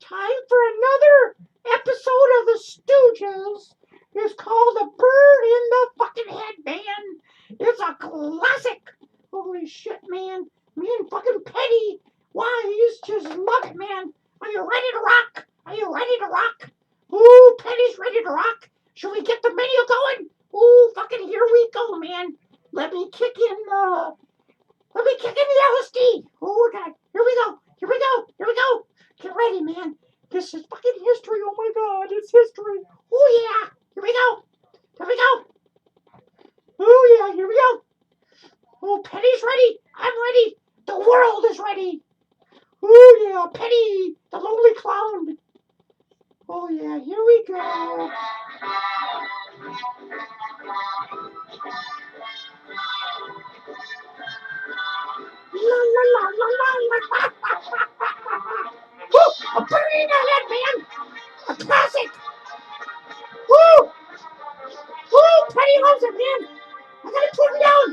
Time for another episode of the Stooges. It's called A Bird in the Fucking Head, man. It's a classic. Holy shit, man. Me and fucking Petty. Why, just love it, man. Are you ready to rock? Are you ready to rock? Ooh, Petty's ready to rock. Should we get the menu going? Ooh, fucking here we go, man. Let me kick in the LSD. Oh, God. Here we go. Here we go. Here we go. Get ready, man. This is fucking history. Oh, my God. It's history. Oh, yeah. Here we go. Here we go. Oh, yeah. Here we go. Oh, Petty's ready. I'm ready. The world is ready. Oh, yeah. Petty, the lonely clown. Oh, yeah. Here we go. La, la, la, la, la, la. Woo! A bird in the head, man. A classic. Woo! Woo! Petty loves it, man. I gotta put him down.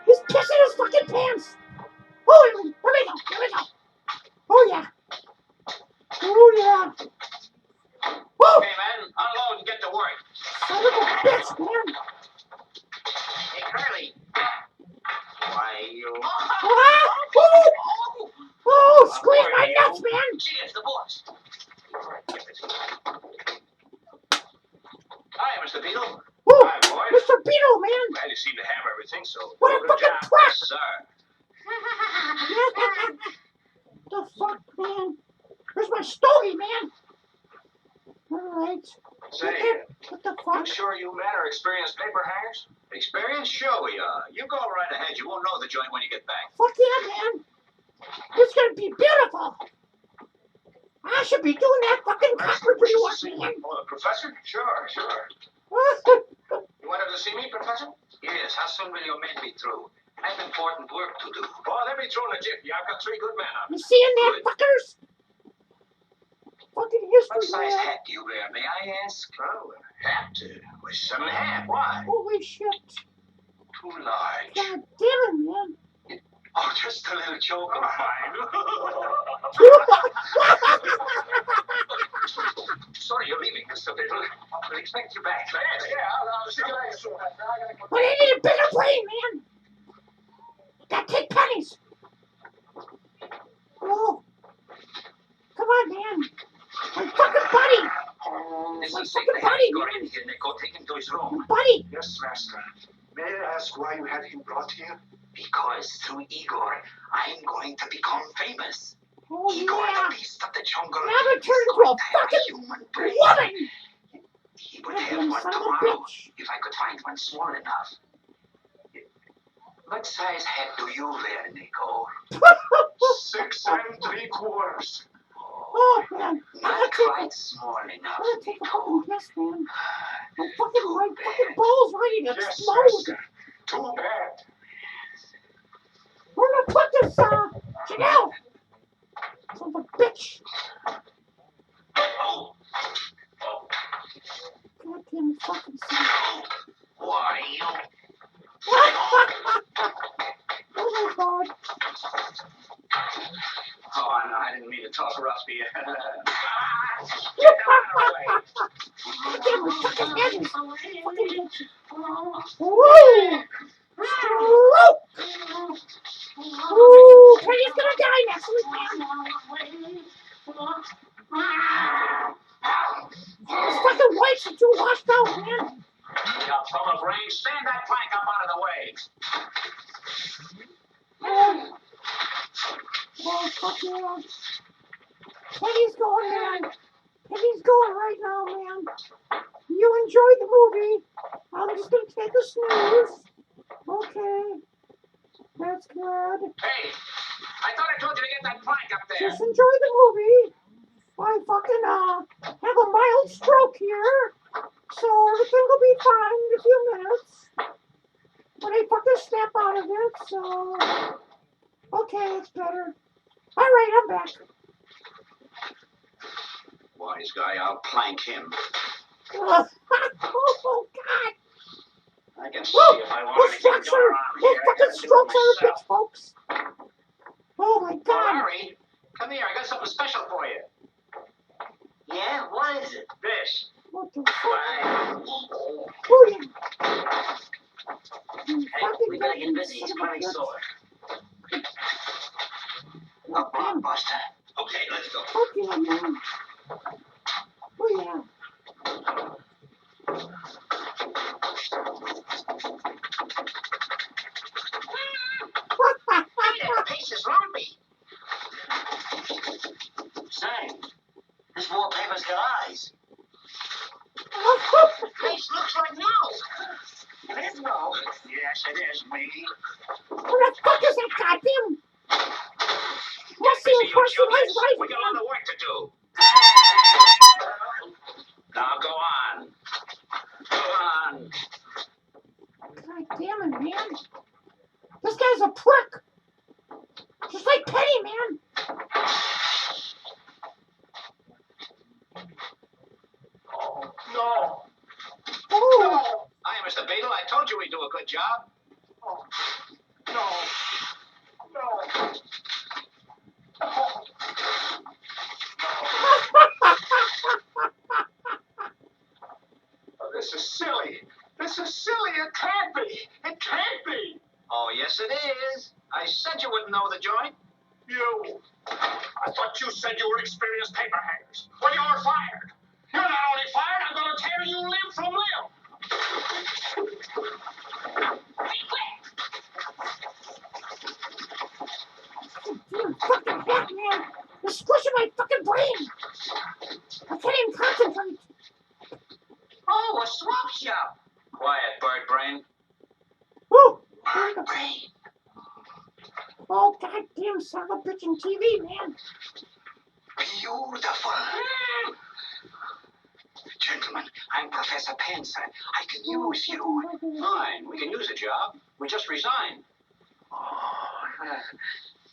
He's pissing his fucking pants. Oh, here we go. Here we go. Oh, yeah. Oh, yeah. Woo! Okay, man. Unload and get to work. Son of a bitch, man. Hey, Curly. Why, you... Ah! Woo! Oh, squeeze my nuts, man. She is the boss. Hi, Mr. Beetle. Woo! Hi, boys. Mr. Beetle, man. Glad you seem to have everything, so... What a good fucking job. twat. Yes, sir. The fuck, man? Where's my stogie, man? All right. Say, What the I'm fuck? sure you men are experienced paper hangers. Experience? Sure we are. You go right ahead. You won't know the joint when you get back. Fuck yeah, man. It's gonna be beautiful. I should be doing that fucking carpentry work, man. Oh, the professor? Sure. You wanted to see me, Professor? Yes. How soon will your men be through? I have important work to do. Oh, they'll be through in a jiffy. I've got 3 good men up. You seeing that, fuckers? Fucking history, What size man. hat do you wear, may I ask? Oh, a hat? 7.5. Why? Holy shit. Too large. God damn it, man. Oh, just a little joke of mine. Sorry you're leaving, Mr. Biddle. We'll expect you back. Yeah, I'll see you later, soon. But I need a bigger brain, man. Gotta take pennies. Oh. Come on, man. My fucking buddy. Listen, fucking take the buddy, Igor man. in here, Nico. Take him to his room. Buddy. Yes, Master. May I ask why you had him brought here? Because through Igor, I'm going to become famous. Oh, Igor, yeah. the beast of the jungle. Now I'm is turn into going a to have fucking human brain. woman. He would Goddamn have one son of a tomorrow, bitch. if I could find one small enough. What size hat do you wear, Nico? 6 3/4. Oh, man. Not quite small I'm enough, gonna take a Nico. fucking piss, man. My fucking balls ready to Yes, explode. Master. Too bad. Where did I put this, Janelle? Son of a bitch. Oh, Goddamn fucking son. what are you? Oh, my God. Oh, no, I didn't mean to talk rough to you. Get out of the way. Goddamn, my fucking head is fucking... Woo! Stroke! Ooh, Penny's gonna die next week, man. Those fucking whites are too washed out, man. You full of brains, stand that plank up out of the way. Oh, fuck yeah. Penny's going, man. Penny's going right now, man. You enjoyed the movie. I'm just gonna take a snooze. Okay. That's good. Hey, I thought I told you to get that plank up there. Just enjoy the movie. I fucking, have a mild stroke here. So everything will be fine in a few minutes. When I fucking snap out of it, so... Okay, it's better. Alright, I'm back. Wise guy, I'll plank him. Oh, God. I can see Whoa, if I want those anything strokes going are, around those here. I fucking gotta do it strokes are a myself. bitch, folks. Oh, my Oh, God. Larry, come here. I got something special for you. Yeah, what is it? This. What the Why? fuck? Who you? You Hey, fucking we better get fucking busy. He's son of a plenty bitch. sore. A Damn. blockbuster. Okay, let's go. Okay, man. Oh, yeah. Hey, that piece is lumpy. Say, this wallpaper's got eyes. Face looks like no. It is no. Yes, it is me. Who the fuck is that goddamn? What's the Busy, you impression junkies. right We got now? other work to do. Now go on. Go on. God damn it, man. This guy's a prick. Just like Penny, man. Oh, no. Oh. Hi, Mr. Beadle. I told you we'd do a good job. Oh, no. No. Oh, this is silly. This is silly. It can't be. It can't be. Oh, yes, it is. I said you wouldn't know the joint. You. I thought you said you were experienced paper hangers. Well, you're fired. You're not only fired, I'm going to tear you limb from limb. Damn fucking heck, man. You're squishing my fucking brain. I can't even concentrate. Oh, a swap shop. Quiet, bird brain. Woo. Bird brain. Oh, goddamn son of a bitch on TV, man. Beautiful. Gentlemen, I'm Professor Pence. I can use you. Fine, we can use a job. We just resigned. Oh,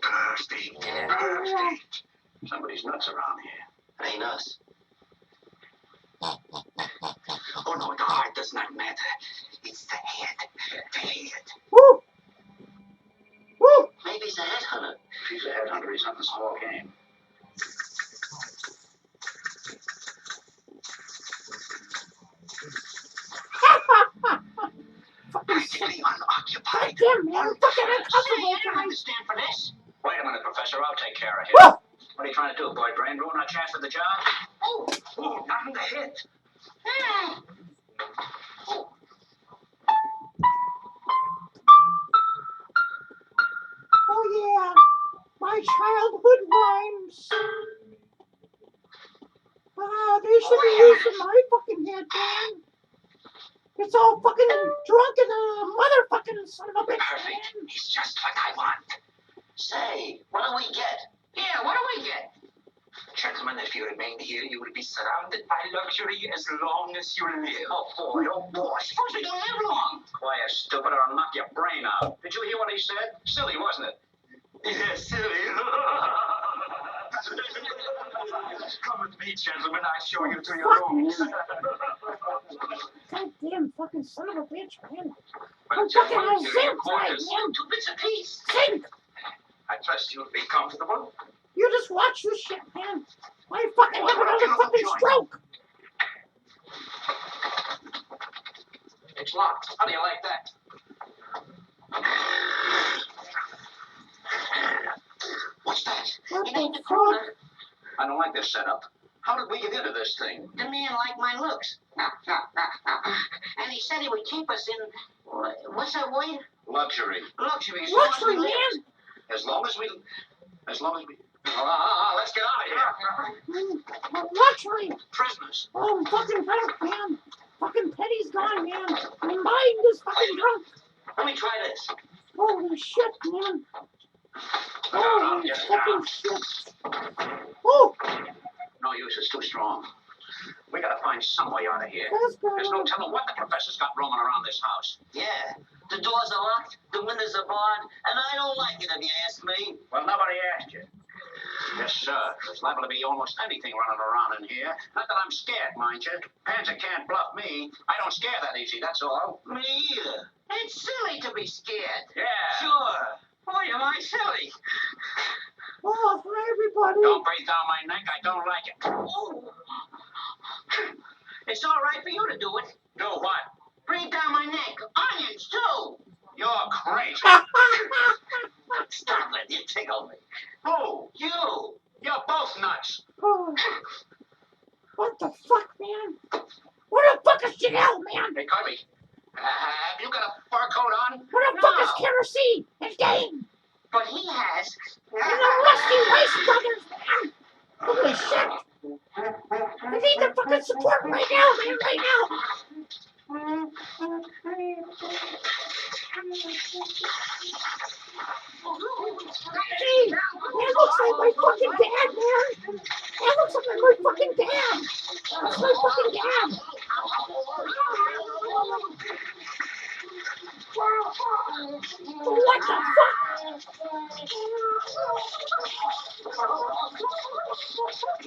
perfect. Perfect. Somebody's nuts around here. It ain't us. Oh, no, the heart does not matter. It's the head. The head. Woo. Woo. Maybe he's a headhunter. If he's a headhunter, he's on the small game. Practically unoccupied. Goddamn, man. I'm fucking Say, uncomfortable, I don't guys. understand for this. Wait a minute, Professor. I'll take care of him. Woo. What are you trying to do, boy brain? Ruin our chance for the job? Oh, not in the head. Oh. Oh, yeah. My childhood rhymes. They should be using my fucking head, man. It's all fucking drunk and motherfucking son of a bitch, Perfect. man. It's just what I want. Say, what do we get? Yeah, what do we get? Gentlemen, if you remain here, you will be surrounded by luxury as long as you live. Oh, boy, oh, boy. Suppose we don't live long. Quiet, stupid, or I'll knock your brain out. Did you hear what he said? Silly, wasn't it? Yeah, silly. Come with me, gentlemen. I'll show you to your rooms. Goddamn fucking son of a bitch, man. Well, I'm fucking gentlemen, on here are your zinc tonight, quarters. man. 2 bits apiece. Sink. I trust you'll be comfortable. You just watch this shit, man. I fucking have another fucking stroke. It's locked. How do you like that? What's that? What It ain't the the corner. fuck? I don't like this setup. How did we get into this thing? The man liked my looks. And he said he would keep us in, what's that word? Luxury. Luxury. Luxury, man. As long as we. Let's get out of here. Luxury. Prisoners. Oh, I'm fucking drunk, man. Fucking Petty's gone, man. My mind is fucking drunk. Let me try this. Holy shit, man. I'll Holy get it fucking now. shit. Oh, No use, it's too strong. We gotta find some way out of here. that's good. There's no telling what the professor's got roaming around this house. Yeah. The doors are locked, the windows are barred, and I don't like it if you ask me. Well, nobody asked you. Yes, sir. There's liable to be almost anything running around in here. Not that I'm scared, mind you. Panzer can't bluff me. I don't scare that easy, that's all. Me either. It's silly to be scared. Yeah. Sure. Why am I silly? Oh, hi, everybody. Don't breathe down my neck. I don't like it. Oh. It's all right for you to do it. Do what? Breathe down my neck. Onions, too. You're crazy. Stop it. You tickle me. Who? You. You're both nuts. Oh, what the fuck, man? Where the fuck is Janelle, man? Hey, Kirby. Have you got a fur coat on? Where the fuck is Kerosene and Dane? But he has. And the Rusty Rice Brothers, man! Holy shit! I need the fucking support right now, man, right now! Hey, that looks like my fucking dad, man! That looks like my fucking dad! That's my fucking dad! What the fuck?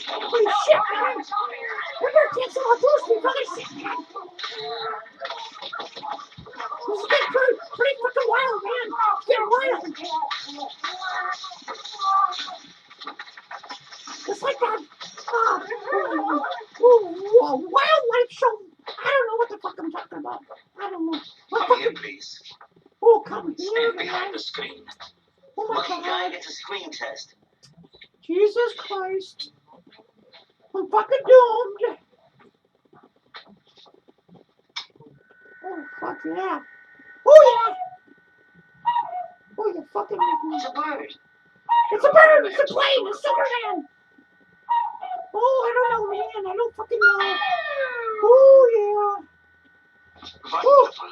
Holy shit, man! We better cancel our boost with other shit, man! This is getting pretty fucking wild, man! It's getting wild! It's like that, wildlife show. I don't know what the fuck I'm talking about. I don't know. Come here, please. Oh, come here, Stand man. behind the screen. Oh my Lucky guy God. gets a screen test. Jesus Christ. I'm fucking doomed. Oh, fuck yeah. Oh, yeah. Oh, you fucking... It's a bird. It's a bird. It's a plane. It's Superman. Oh, I don't know, man. I don't fucking know. Oh, yeah. Wonderful.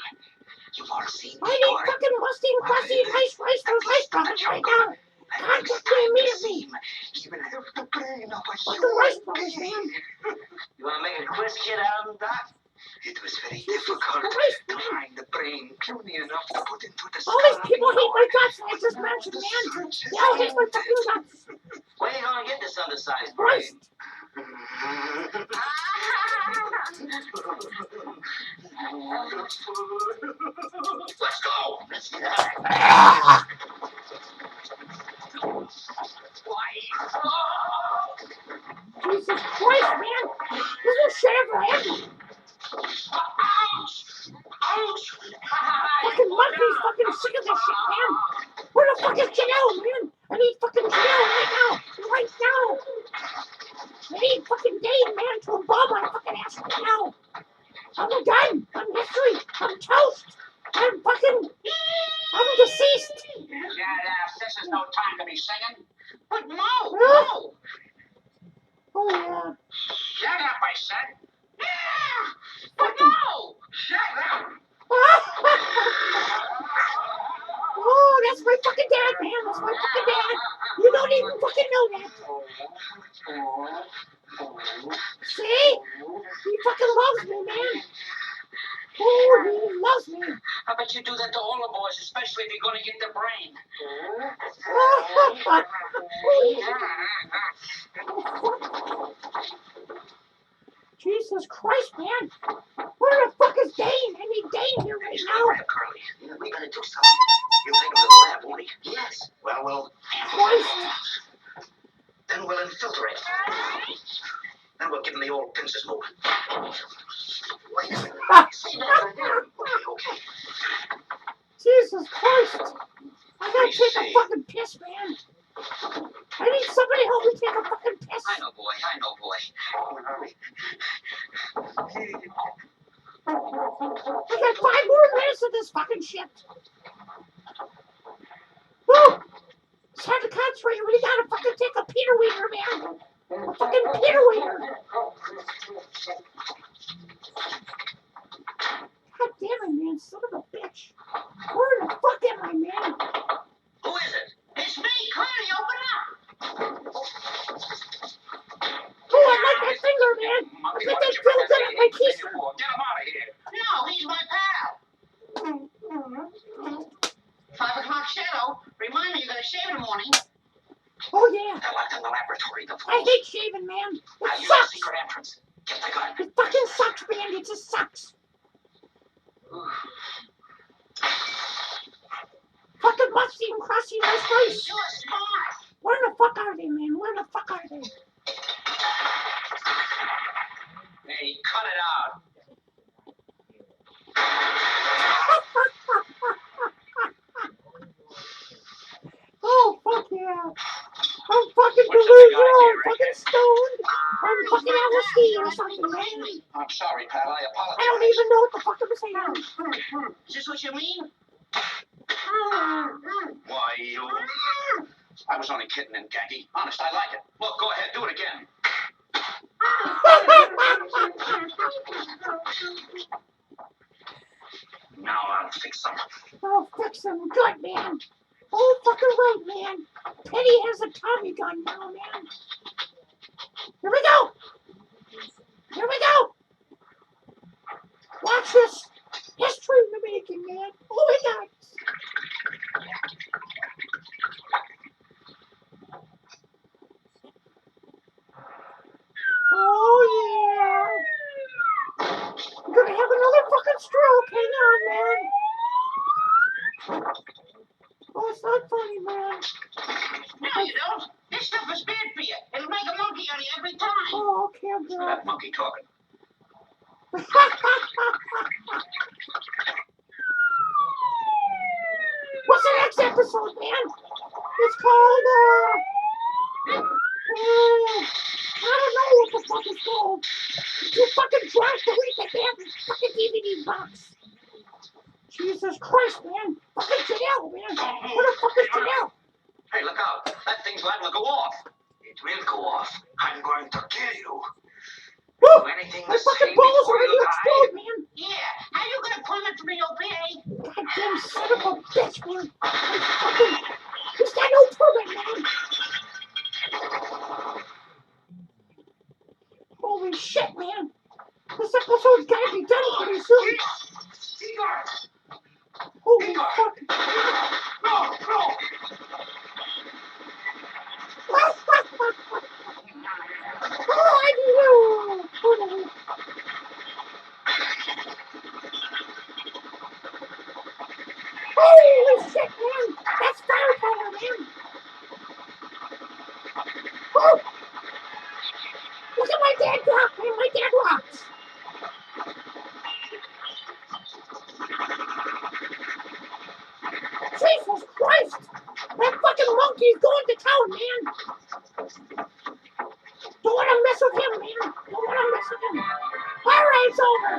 You've all seen me. I need fucking Rusty and Rice Brothers right now. Contact me immediately. Even have the brain of a Fucking Rice Brothers, man. You want to make a quiz kid out of them, Doc? It was very difficult to find the brain puny enough to put into the skull. All these people hate my guts. I just mentioned, man. They all hate my fucking guts. Where are you going to get this undersized brain? Christ. Let's go. Let's get out. Jesus Christ, man. This is shit ever happened. Fucking monkey's fucking sick of this shit, man. Where the fuck is Janelle, man? I need fucking Janelle right now. Right now. I need fucking Dane, man, to bomb my fucking ass right now. I'm done. I'm history. I'm toast. I'm deceased. This is no time to be singing. But no. Oh, yeah. Shut up, I said. Yeah, but no. Shut up. Oh, that's my fucking dad, man. That's my fucking dad. You don't even fucking know that. See? He fucking loves me, man. Oh, he loves me. I bet you do that to all the boys, especially if you're going to get the brain. Jesus Christ, man. Where the fuck is Dane? I need Dane here right now. Curly. Yeah, we got to do something. He'll take him to the lab, won't he? Yes. Well, we'll... Christ. Then we'll infiltrate. Then we'll give him the old pinces move. Wait a minute. See that? Okay. Jesus Christ. I gotta take a fucking piss, man. I need somebody to help me take a fucking piss. I know, boy. I know, boy. I got 5 more minutes of this fucking shit. Woo! It's time to concentrate. We gotta fucking take a Peter Weeder, man. A fucking Peter Weeder. God damn it, man. Son of a bitch. Where the fuck am I, man? Who is it? It's me, Curly, open up. Oh, I like that finger, man. I think that feels good at my t-shirt. Get him out of here. No, he's my pal. 5 o'clock shadow. Remind me you gotta shave in the morning. Oh, yeah. They're locked in the laboratory. The I hate shaving, man. I It use the sucks. secret entrance. Get the gun. It fucking fucking LSD or something, man. I'm sorry, pal. I apologize. I don't even know what the fuck I'm saying. Is this what you mean? Why, you... I was only kidding and gaggy. Honest, I like it. Look, go ahead. Do it again. Now I'll fix them. I'll fix them good, man. Oh, fucking right, man. Penny has a Tommy gun now, man. Here we go. Here we go. Watch this. History in the making, man. Oh, my God. Oh, yeah. I'm gonna have another fucking stroke. Hang on, man. Oh, it's not funny, man. No, you don't. This stuff is bad for you. It'll make a monkey out of you every time. Oh, okay, I'm good. That monkey talking. What's the next episode, man? It's called, I don't know what the fuck it's called. You fucking dropped the week that they have this fucking DVD box. Jesus Christ, man. Fucking Janelle, man. Where the fuck is Janelle? Hey, look out. That thing's liable to go off. It will go off. I'm going to kill you. Woo! Anything My to fucking say balls before are ready you to die? explode, man. Yeah, how you gonna promise me obey? Goddamn son of a bitch, man. He's got no permit, man. Holy shit, man. This episode's gotta be done pretty soon. Holy fuck. No! Oh, I do. Holy shit, man. That's firepower, man. Oh. Look at my dad rock, man. My dad rocks. Jesus Christ. That fucking monkey's going to town, man. Don't want to mess with him, man. Don't want to mess with him. All right, it's over.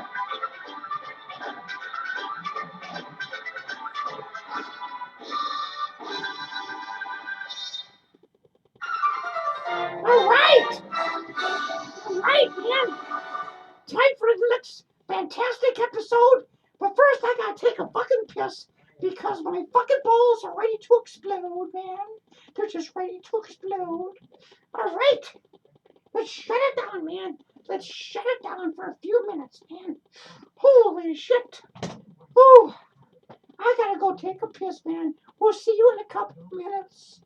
All right, man. Time for the next fantastic episode. But first, I gotta take a fucking piss because my fucking balls are ready to explode, man. They're just ready to explode. All right. Let's shut it down, man. Let's shut it down for a few minutes, man. Holy shit. Ooh, I gotta go take a piss, man. We'll see you in a couple of minutes.